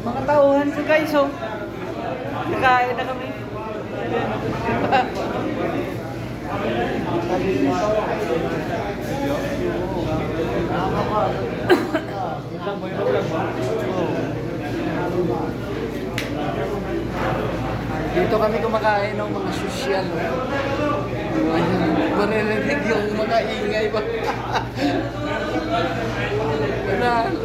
Mga tauhan ko guys, oh. Kakain na kami. Dito kami kumakain ng mga sosyal. Maririnig yung mga ingay ba? Panalo.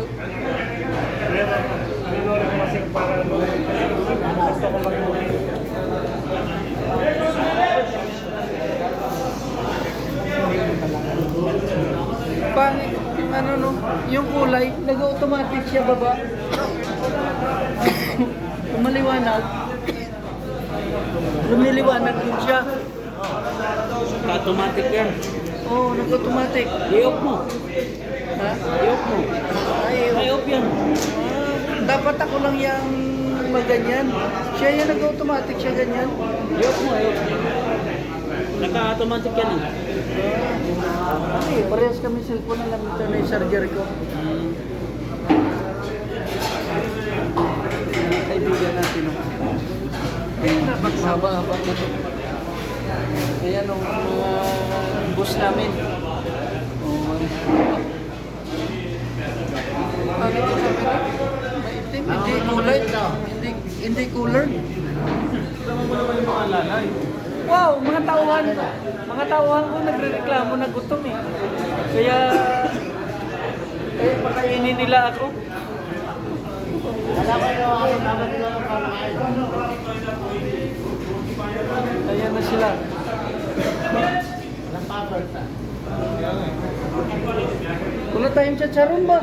Pangit yung ano no, yung kulay, nag-automatic siya baba. Kumaliwanag. Lumiliwanag din siya. Automatic yan. Oo, nag-automatic. I-off mo. Ha? I-off mo. I-off yan. Dapat ako lang yung maganyan. Siya yung nag-automatic siya ganyan. I-off mo, i-off mo. Naka-automatic yan eh. Ay, parehas kami cellphone na lang ito na yung charger ko. Kaibigan natin. Kaya dapat mahaba-haba na ito. Kaya nung mga bus namin. Ano ito sabi na? Maitim, hindi cooler. Hindi cooler. Wow, mga tauhan. Mga tauhan ko nagrereklamo na gutom eh. Kaya pakainin nila ako. Ayan na sila. Wala tayong chacharon ba?